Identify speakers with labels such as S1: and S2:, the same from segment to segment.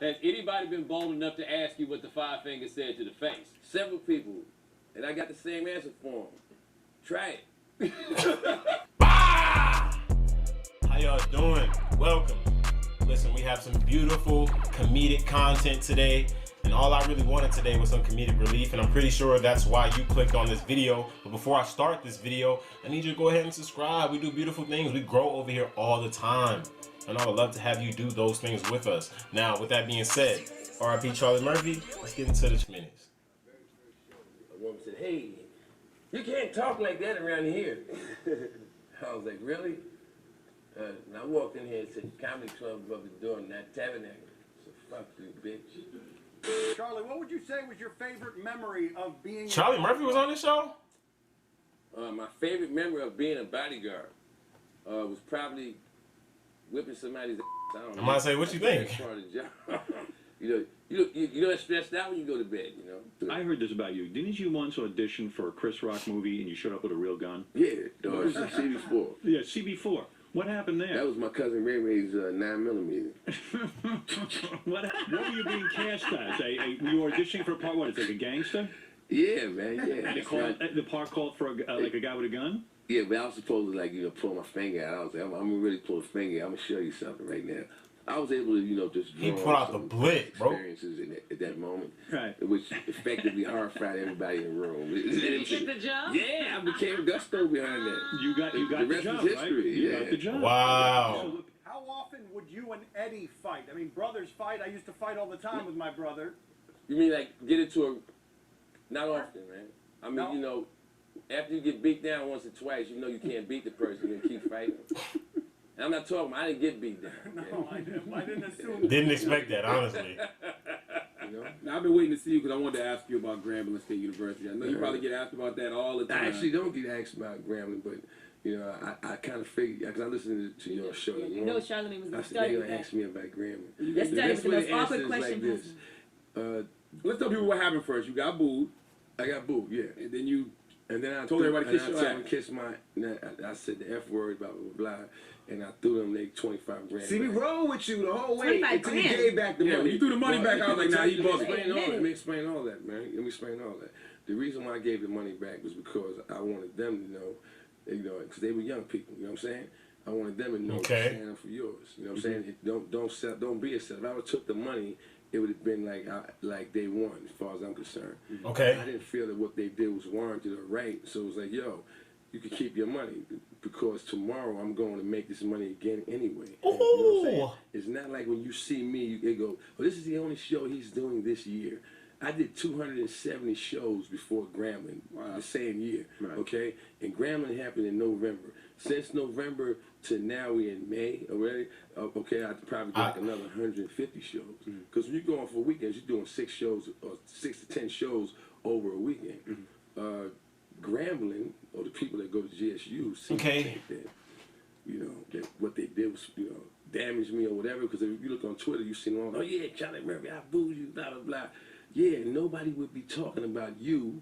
S1: Has anybody been bold enough to ask you what the five fingers said to the face?
S2: Several people, and I got the same answer for them. Try it.
S3: How y'all doing? Welcome. Listen, we have some beautiful comedic content today, and all I really wanted today was some comedic relief, and I'm pretty sure that's why you clicked on this video. But before I start this video, I need you to go ahead and subscribe. We do beautiful things. We grow over here all the time, and I would love to have you do those things with us. Now, with that being said, R.I.P. Charlie Murphy, let's get into the minutes.
S2: A woman said, "Hey, you can't talk like that around here." I was like, "Really?" And I walked in here and said, "Comedy club above the door, not tabernacle." So fuck you, bitch.
S4: Charlie, what would you say was your favorite memory of being...
S3: Charlie Murphy was on this show?
S2: My favorite memory of being a bodyguard was probably whipping somebody's ass. I don't know.
S3: I'm gonna say, what you think?
S2: That's part of the job. you don't get stressed out when you go to bed, you know.
S5: I heard this about you. Didn't you once audition for a Chris Rock movie and you showed up with a real gun?
S2: Yeah, dog. CB4.
S5: Yeah, CB4. What happened there?
S2: That was my cousin Ray Ray's 9mm.
S5: What were you being cast as? Were you auditioning for a part? What? It's like a gangster?
S2: Yeah, man. Yeah.
S5: The part called for like a guy with a gun?
S2: Yeah, but I was supposed to pull my finger out. I was like, I'm gonna really pull a finger. I'm gonna show you something right now. I was able to, just
S3: He
S2: draw
S3: put out the
S2: some
S3: blick, bro.
S2: experiences at that moment,
S5: Right.
S2: which effectively horrified everybody in the room.
S6: Did you get the job?
S2: Yeah, I became Gusto behind that.
S5: You got
S2: the
S5: the
S2: rest
S5: job,
S2: is history.
S5: right? You
S2: Yeah.
S5: got the job.
S3: Wow.
S4: How often would you and Eddie fight? I mean, brothers fight. I used to fight all the time with my brother.
S2: You mean like get into a? Not often, man. I mean,
S4: No.
S2: After you get beat down once or twice, you can't beat the person. You keep fighting. And I'm not talking. I didn't get beat down.
S4: No, I didn't assume.
S3: Didn't expect that, honestly.
S1: Now, I've been waiting to see you because I wanted to ask you about Grambling State University. I know you probably get asked about that all the time.
S2: I actually don't get asked about Grambling, but I kind of figured because I listened to your show.
S6: You know Charlamagne was going
S2: I
S6: to
S2: said
S6: study
S2: they're
S6: with
S2: gonna
S6: that.
S2: ask me about Grambling.
S6: Let's study with the most
S2: answer
S6: awkward
S2: is
S6: question
S2: like this.
S1: Let's tell people what happened first. You got booed,
S2: I got booed, yeah.
S1: and then you
S2: And then I
S1: told everybody kiss your ass.
S2: kiss my. I said the F word, blah blah blah, and I threw them like 25 grand.
S1: see me
S2: back.
S1: roll with you the whole way
S6: 25
S1: until you
S6: grand.
S1: gave back the money. When you threw the money back, I was like, nah, he bugging.
S2: Let me explain all that, man. Let me explain all that. The reason why I gave the money back was because I wanted them to know, because they were young people. You know what I'm saying? I wanted them to know
S3: Okay.
S2: stand up for yours. You know what I'm saying? Don't be a sell. If I would have took the money, it would have been like they won, as far as I'm concerned.
S3: Okay.
S2: I didn't feel that what they did was warranted or right, so it was like, yo, you can keep your money because tomorrow I'm going to make this money again anyway. You know what I'm saying? It's not like when you see me, they go, well, this is the only show he's doing this year. I did 270 shows before Grambling the same year, okay? And Grambling happened in November. Since November to now, we in May already. Okay, I probably do like another 150 shows. Because when you're going for weekends, you're doing 6 shows or 6 to 10 shows over a weekend. Grambling, or the people that go to GSU, seem to think that, that what they did was, damage me or whatever. Because if you look on Twitter, you see them all, oh yeah, Charlie Murphy, I booed you, blah, blah, blah. Yeah, nobody would be talking about you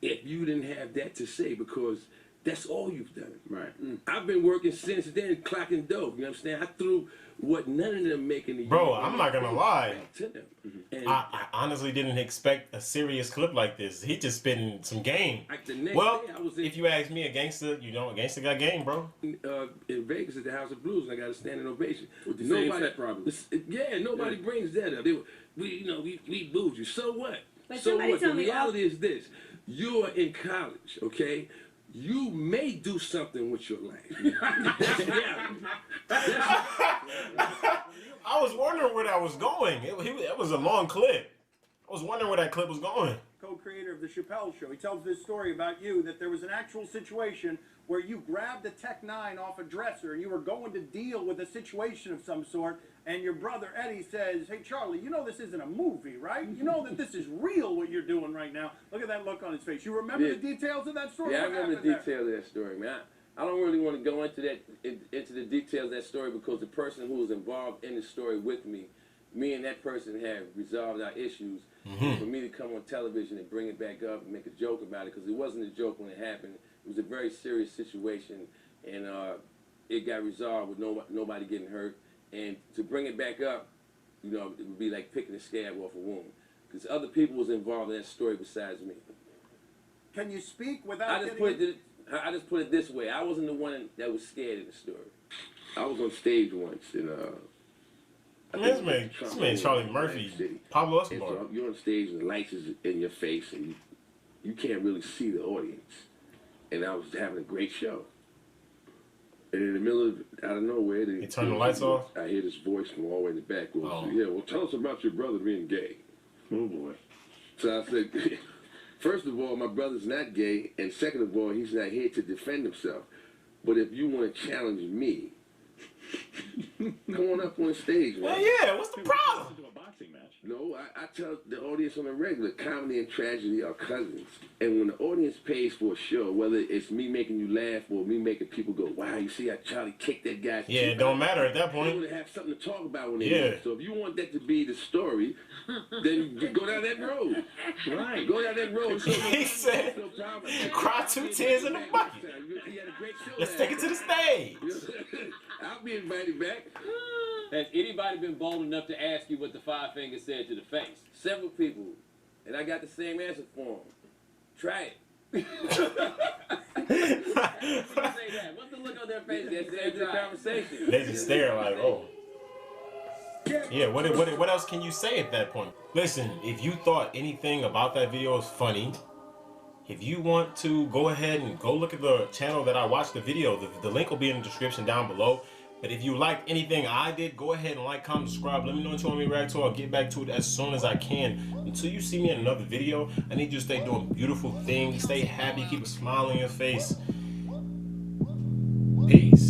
S2: if you didn't have that to say, because that's all you've done.
S1: Right.
S2: I've been working since then, clocking dope. You know what I'm saying? I threw what none of them making the
S3: Bro, I'm not gonna lie.
S2: to them. And
S3: I honestly didn't expect a serious clip like this. He just spitting some game.
S2: like the next
S3: Well,
S2: day, I was in,
S3: if you ask me, a gangster, a gangster got game, bro.
S2: in Vegas at the House of Blues, and I got a standing ovation.
S1: With the same set problem.
S2: Nobody brings that up. We booed you. So what?
S6: But
S2: So
S6: somebody
S2: what? The
S6: tell me
S2: reality is this: you are in college, okay? You may do something with your life. That's reality.
S3: I was wondering where that was going. It was a long clip. I was wondering where that clip was going.
S4: Co-creator of the Chappelle Show. He tells this story about you, that there was an actual situation where you grabbed a Tech 9 off a dresser and you were going to deal with a situation of some sort, and your brother Eddie says, hey Charlie, you know this isn't a movie, right? You know that this is real what you're doing right now. Look at that look on his face. You remember the details of that story?
S2: Yeah, I
S4: What
S2: remember
S4: happened
S2: the details of that story, man. I don't really want to go into the details of that story, because the person who was involved in the story with me and that person have resolved our issues. For me to come on television and bring it back up and make a joke about it, because it wasn't a joke when it happened. It was a very serious situation, and it got resolved with nobody getting hurt. And to bring it back up, You know, it would be like picking a scab off a wound. Because other people was involved in that story besides me.
S4: Can you speak without
S2: I just put it this way. I wasn't the one that was scared in the story. I was on stage once in
S3: This man Charlie Murphy, Pablo
S2: and
S3: Escobar.
S2: so you're on stage and the lights is in your face and you can't really see the audience. And I was having a great show. And in the middle of, out of nowhere,
S3: You turn the lights off?
S2: I hear this voice from all the way in the back. Goes,
S3: Oh.
S2: yeah, well, tell us about your brother being gay.
S5: Oh boy.
S2: So I said, first of all, my brother's not gay, and second of all, he's not here to defend himself. But if you want to challenge me, come on up on stage, man.
S3: Well, yeah, what's the problem?
S5: To a boxing match.
S2: No, I tell the audience on the regular, comedy and tragedy are cousins. And when the audience pays for a show, whether it's me making you laugh or me making people go, wow, you see how Charlie kicked that guy's
S3: Yeah, it
S2: teeth
S3: don't
S2: out?
S3: matter at that
S2: They
S3: point.
S2: want to have something to talk about when they
S3: Yeah.
S2: leave. So if you want that to be the story, then you go down that road.
S5: Right.
S2: Go down that road.
S3: He said,
S2: no problem.
S3: cry 2 tears in the bucket.
S2: He had a great show.
S3: Let's
S2: last
S3: take it to the stage.
S2: night. I'll be invited back.
S1: Has anybody been bold enough to ask you what the five fingers said to the face?
S2: Several people, and I got the same answer for them. Try it.
S1: Say that. What's the look on their face?
S2: That's the end of the conversation.
S3: They just stare like, oh. Yeah, what else can you say at that point? Listen, if you thought anything about that video was funny, if you want to go ahead and go look at the channel that I watched the video, the link will be in the description down below. But if you liked anything I did, go ahead and like, comment, subscribe. Let me know what you want me to react to. I'll get back to it as soon as I can. Until you see me in another video, I need you to stay doing beautiful things. Stay happy. Keep a smile on your face. Peace.